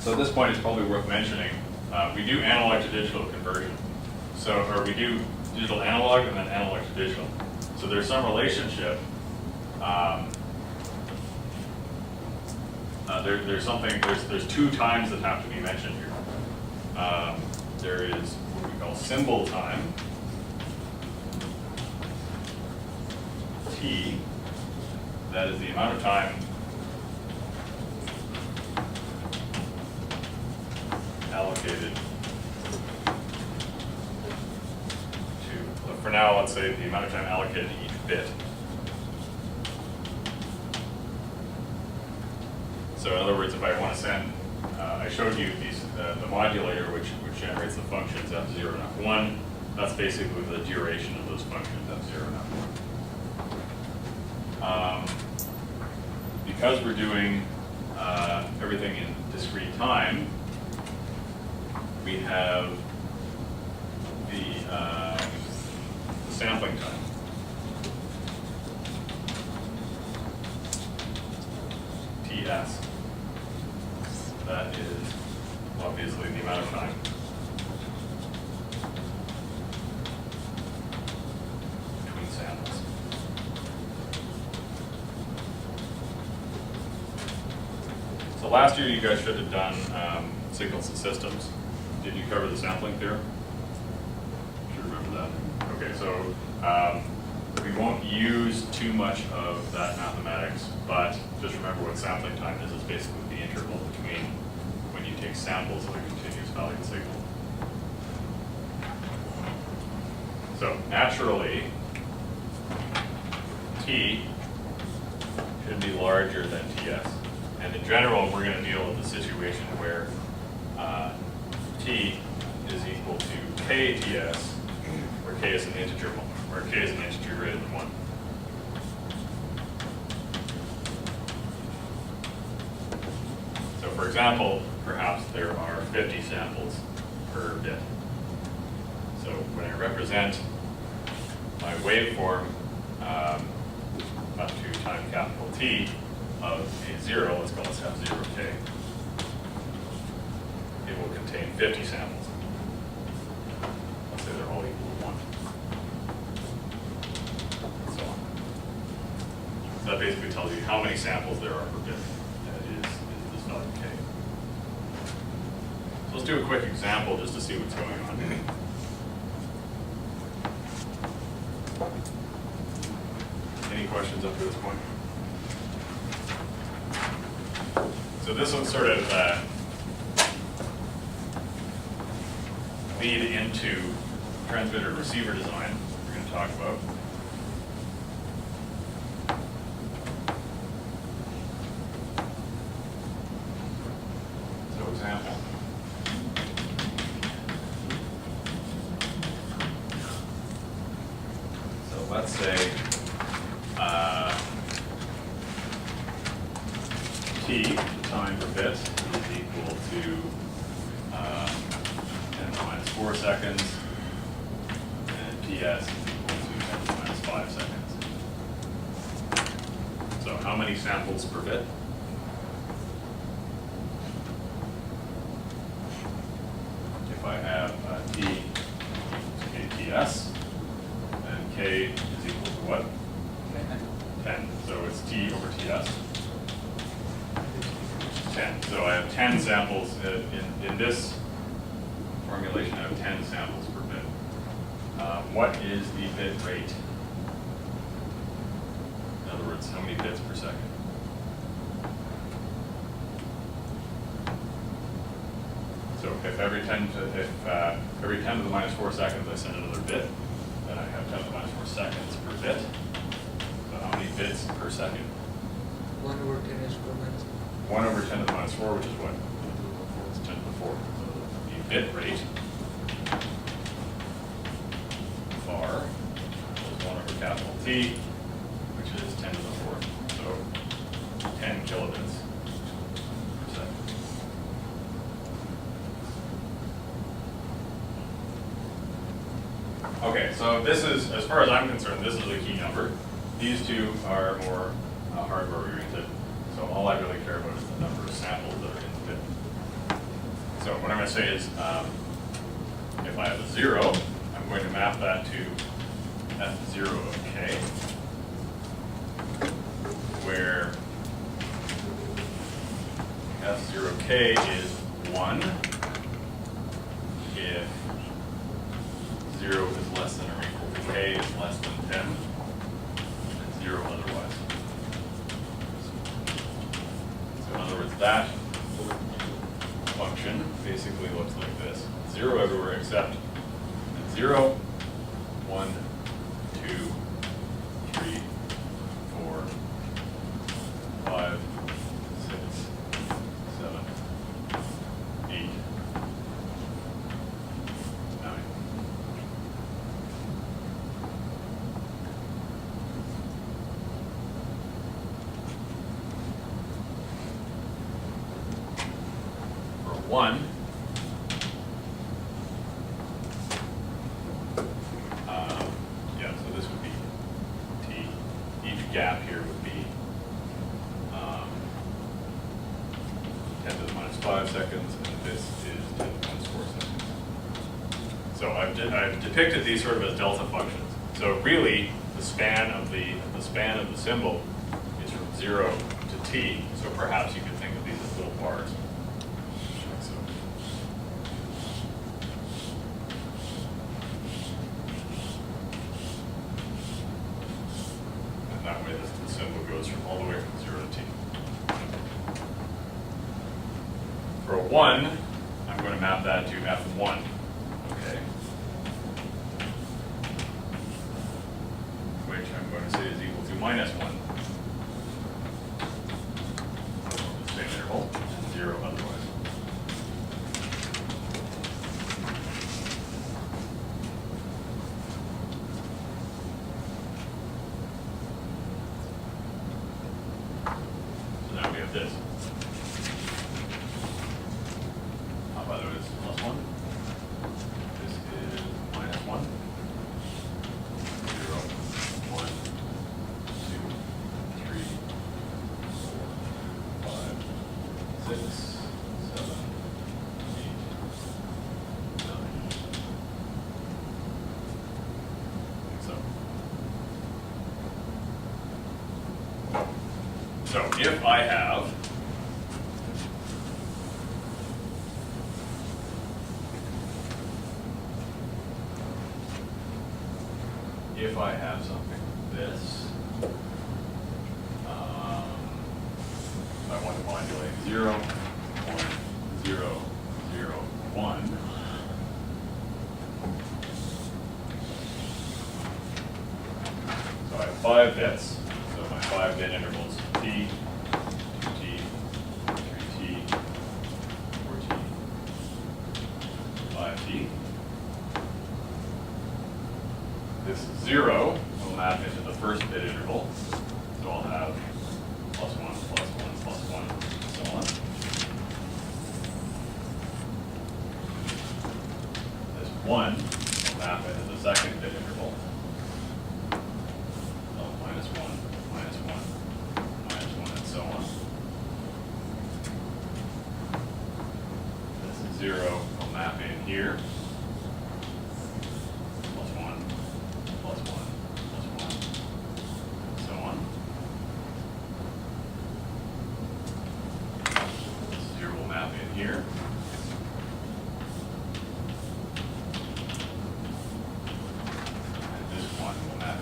So at this point, it's probably worth mentioning, we do analog to digital conversion. So, or we do digital analog and then analog to digital. So there's some relationship. There's two times that have to be mentioned here. There is what we call symbol time, T, that is the amount of time allocated to, for now, let's say the amount of time allocated to each bit. So in other words, if I want to send, I showed you the modulator which generates the functions f0 and f1. That's basically the duration of those functions, f0 and f1. Because we're doing everything in discrete time, we have the sampling time. TS. That is obviously the amount of time. Between samples. So last year you guys should have done signals and systems. Did you cover the sampling theorem? Should remember that. Okay, so we won't use too much of that mathematics, but just remember what sampling time is. It's basically the interval between when you take samples of a continuous value signal. So naturally, T should be larger than TS. And in general, we're going to deal with a situation where T is equal to KTS, where K is an integer, where K is an integer greater than 1. So for example, perhaps there are 50 samples per bit. So when I represent my waveform up to time capital T of a 0, let's call this f0k, it will contain 50 samples. Let's say they're all equal to 1. And so on. So that basically tells you how many samples there are per bit. That is this value k. So let's do a quick example just to see what's going on. Any questions up to this point? So this will sort of lead into transmitter receiver design we're going to talk about. So example. So let's say T, time per bit, is equal to 10 to the minus 4 seconds, and PS is equal to 10 to the minus 5 seconds. So how many samples per bit? If I have T equals KTS, then K is equal to what? 10. So it's T over TS. 10. So I have 10 samples in this formulation. I have 10 samples per bit. What is the bit rate? In other words, how many bits per second? So if every 10 to the minus 4 seconds I send another bit, then I have 10 to the minus 4 seconds per bit. So how many bits per second? 1 over 10 is 4 minutes. 1 over 10 to the minus 4, which is what? It's 10 to the 4. So the bit rate var is 1 over capital T, which is 10 to the 4th. So 10 kilobits per second. Okay, so this is, as far as I'm concerned, this is a key number. These two are more hardware oriented. So all I really care about is the number of samples that are in the bit. So what I'm going to say is, if I have a 0, I'm going to map that to f0 of k, where f0k is 1 if 0 is less than or equal to k is less than 10, and 0 otherwise. So in other words, that function basically looks like this. 0 everywhere except 0, 1, 2, 3, 4, 5, 6, 7, 8, 9. For 1, yeah, so this would be t. Each gap here would be 10 to the minus 5 seconds, and this is 10 to the minus 4 seconds. So I've depicted these sort of as delta functions. So really, the span of the symbol is from 0 to t. So perhaps you could think of these as little bars. Like so. And that way, the symbol goes from all the way from 0 to t. For a 1, I'm going to map that to f1. Okay. Which I'm going to say is equal to minus 1. Same interval, and 0 otherwise. So now we have this. By the way, this is plus 1. This is minus 1. 0, 1, 2, 3, 4, 5, 6, 7, 8, 9. So if I have something like this, I want to modulate 0, 1, 0, 0, 1. So I have 5 bits, so my 5-bit intervals t, 2t, 3t, 4t, 5t. This 0 will map into the first bit interval, so I'll have plus 1, plus 1, plus 1, and so on. This 1 will map into the second bit interval, so minus 1, minus 1, minus 1, and so on. This 0 will map in here. Here. And this one will map